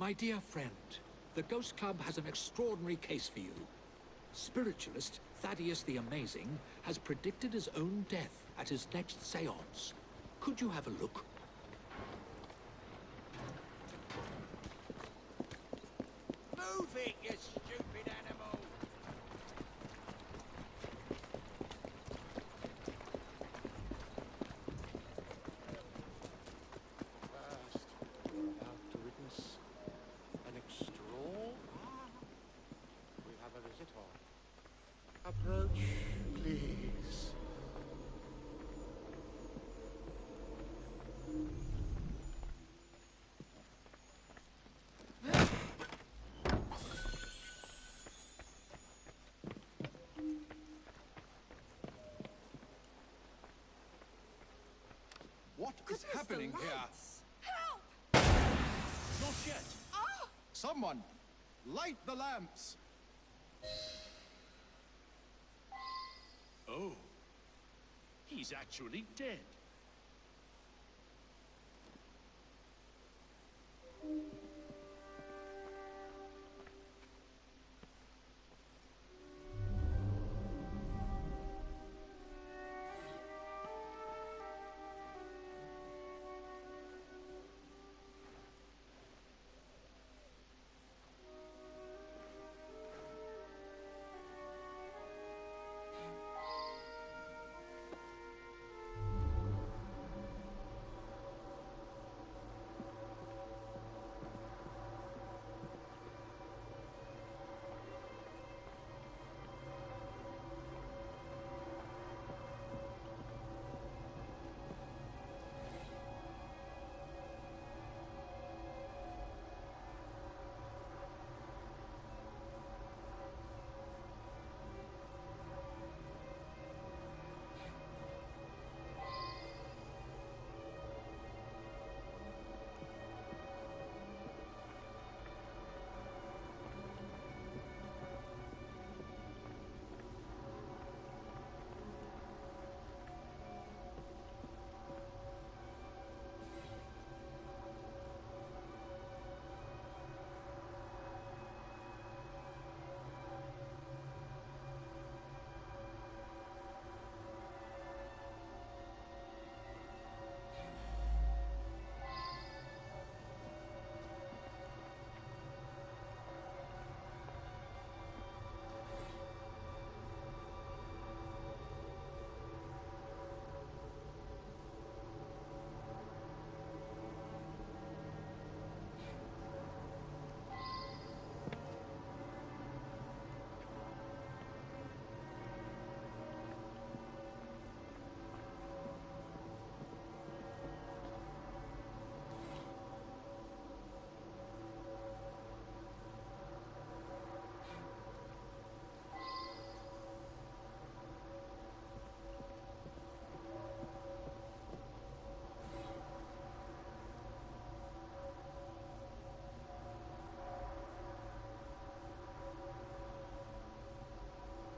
My dear friend, the Ghost Club has an extraordinary case for you. Spiritualist Thaddeus the Amazing has predicted his own death at his next séance. Could you have a look? Move it, you stupid animal! First, we're about to witness an extraordinary... We have a visitor. Approach, please. What is happening here? Help! Not yet. Ah! Someone, light the lamps. Oh. He's actually dead.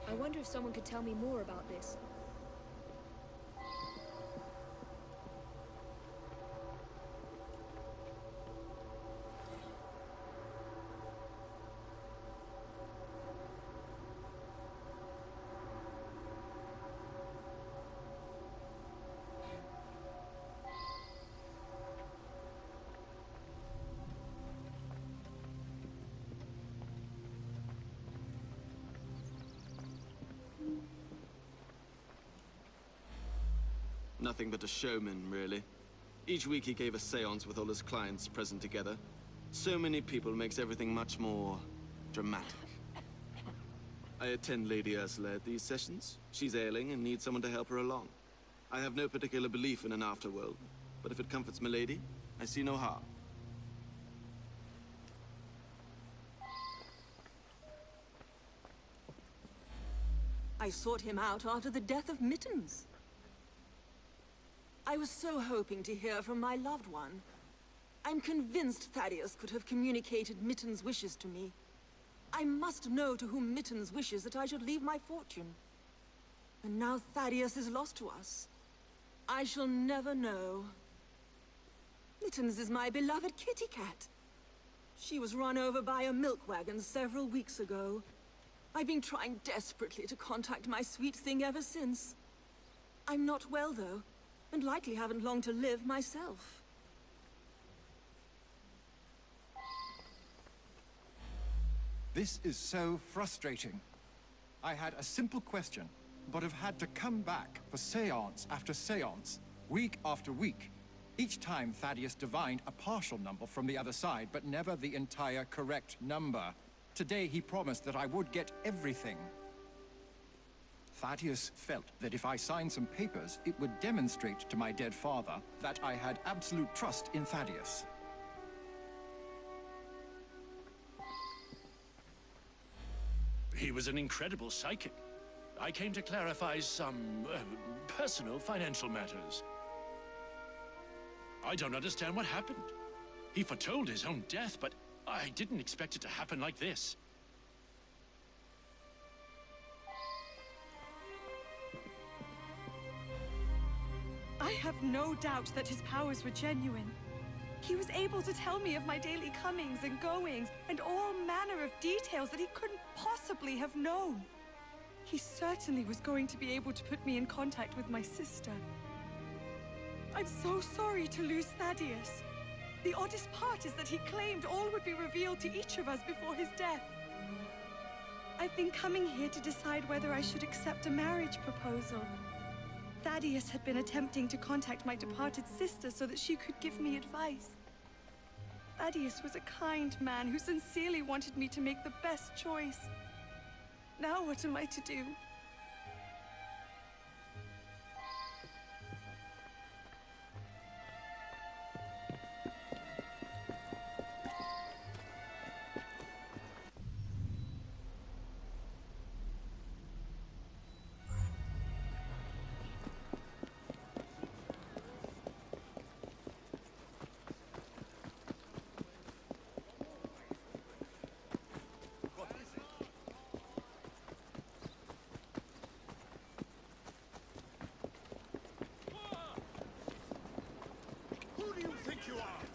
I wonder if someone could tell me more about this. Nothing but a showman, really. Each week he gave a séance with all his clients present together. So many people makes everything much more dramatic. I attend Lady Ursula at these sessions. She's ailing and needs someone to help her along. I have no particular belief in an afterworld, but if it comforts Milady, I see no harm. I sought him out after the death of Mittens. I was so hoping to hear from my loved one. I'm convinced Thaddeus could have communicated Mittens' wishes to me. I must know to whom Mittens wishes that I should leave my fortune. And now Thaddeus is lost to us. I shall never know. Mittens is my beloved kitty cat. She was run over by a milk wagon several weeks ago. I've been trying desperately to contact my sweet thing ever since. I'm not well, though, and likely haven't long to live myself. This is so frustrating. I had a simple question, but have had to come back for seance after seance, week after week. Each time Thaddeus divined a partial number from the other side, but never the entire correct number. Today he promised that I would get everything. Thaddeus felt that if I signed some papers, it would demonstrate to my dead father that I had absolute trust in Thaddeus. He was an incredible psychic. I came to clarify some personal financial matters. I don't understand what happened. He foretold his own death, but I didn't expect it to happen like this. I have no doubt that his powers were genuine. He was able to tell me of my daily comings and goings, and all manner of details that he couldn't possibly have known. He certainly was going to be able to put me in contact with my sister. I'm so sorry to lose Thaddeus. The oddest part is that he claimed all would be revealed to each of us before his death. I've been coming here to decide whether I should accept a marriage proposal. Thaddeus had been attempting to contact my departed sister so that she could give me advice. Thaddeus was a kind man who sincerely wanted me to make the best choice. Now what am I to do? Who do you think you are?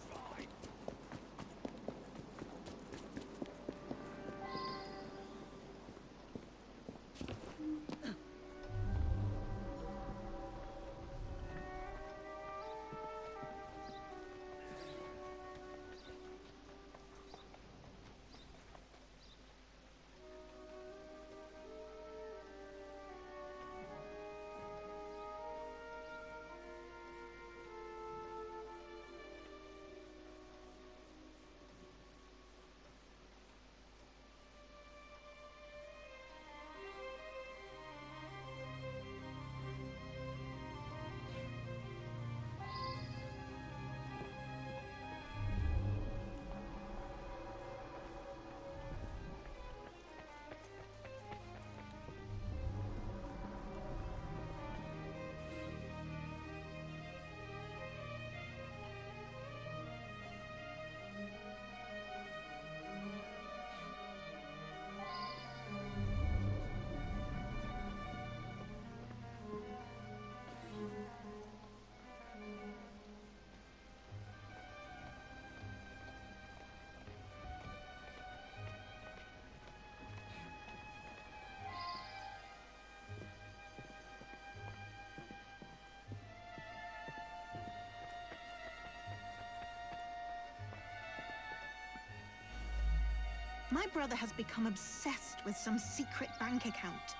My brother has become obsessed with some secret bank account.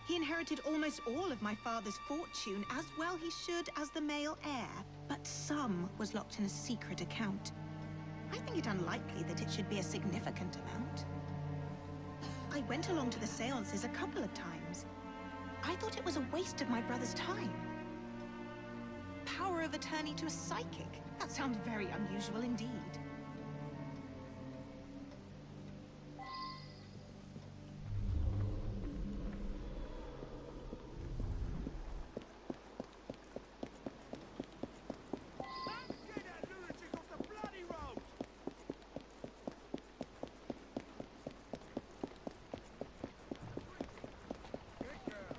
He inherited almost all of my father's fortune, as well he should as the male heir. But some was locked in a secret account. I think it unlikely that it should be a significant amount. I went along to the seances a couple of times. I thought it was a waste of my brother's time. Power of attorney to a psychic? That sounds very unusual indeed. Get that lunatic off the bloody road! Good girl.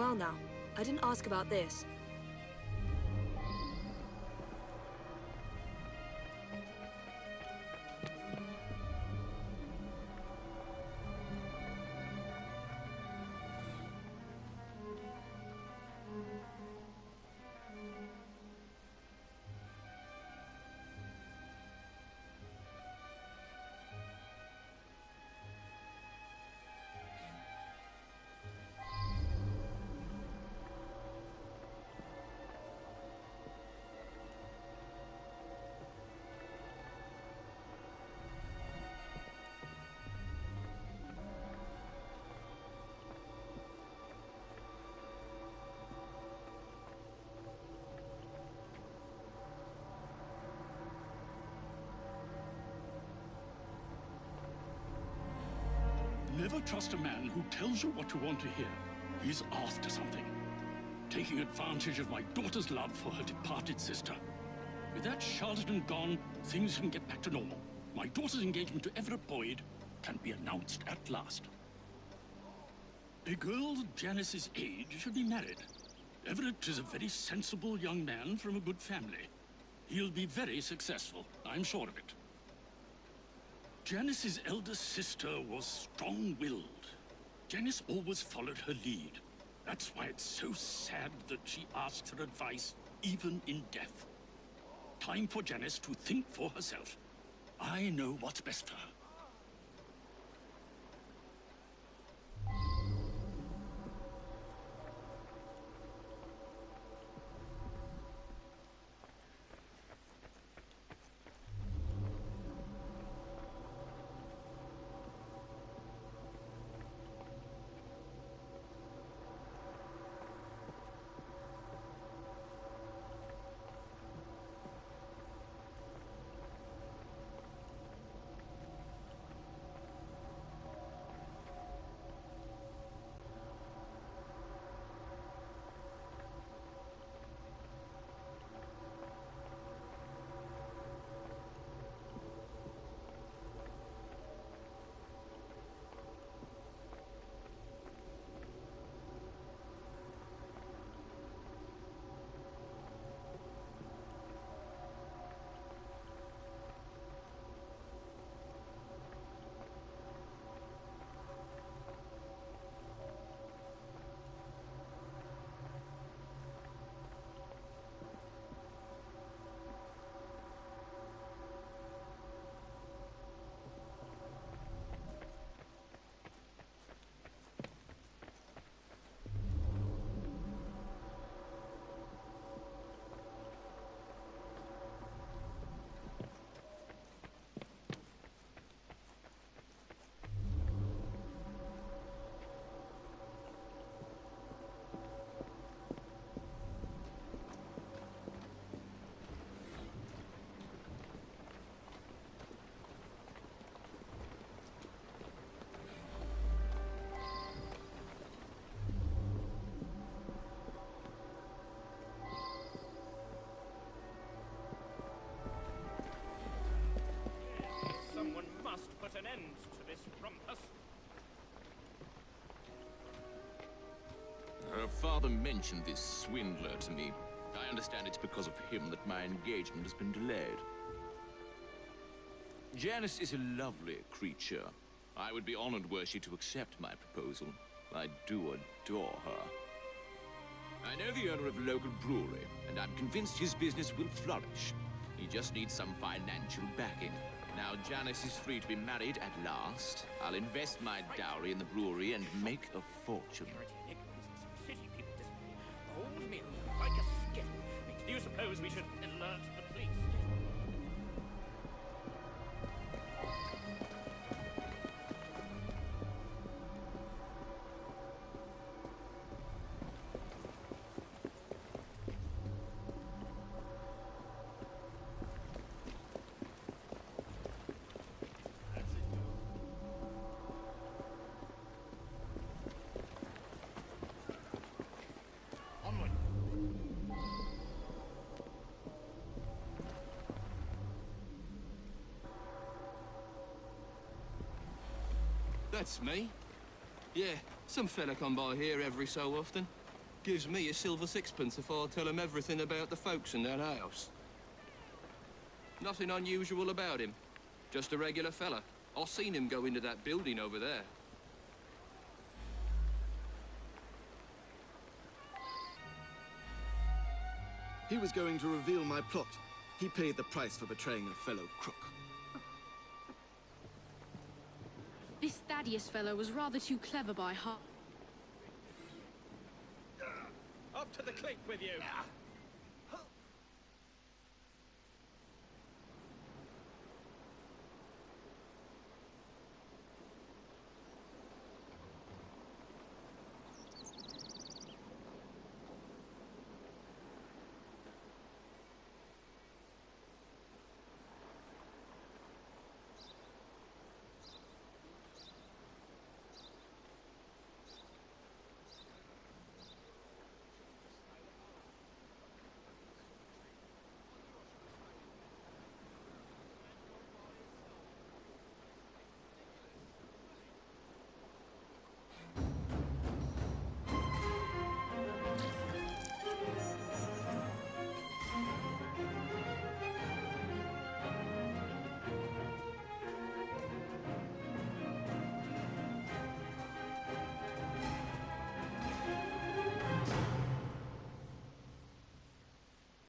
Well now, I didn't ask about this. Never trust a man who tells you what you want to hear. He's after something. Taking advantage of my daughter's love for her departed sister. With that charlatan gone, things can get back to normal. My daughter's engagement to Everett Boyd can be announced at last. A girl Janice's age should be married. Everett is a very sensible young man from a good family. He'll be very successful, I'm sure of it. Janice's elder sister was strong-willed. Janice always followed her lead. That's why it's so sad that she asks for advice, even in death. Time for Janice to think for herself. I know what's best for her. Someone must put an end to this rumpus. Her father mentioned this swindler to me. I understand it's because of him that my engagement has been delayed. Janice is a lovely creature. I would be honored were she to accept my proposal. I do adore her. I know the owner of a local brewery, and I'm convinced his business will flourish. He just needs some financial backing. Now Janice is free to be married at last. I'll invest my dowry in the brewery and make a fortune. City people display the whole mill like a skeleton. Do you suppose we should alert the police? That's me. Yeah, some fella come by here every so often. Gives me a silver sixpence if I tell him everything about the folks in that house. Nothing unusual about him. Just a regular fella. I've seen him go into that building over there. He was going to reveal my plot. He paid the price for betraying a fellow crook. This Thaddeus fellow was rather too clever by heart. Up to the clink with you!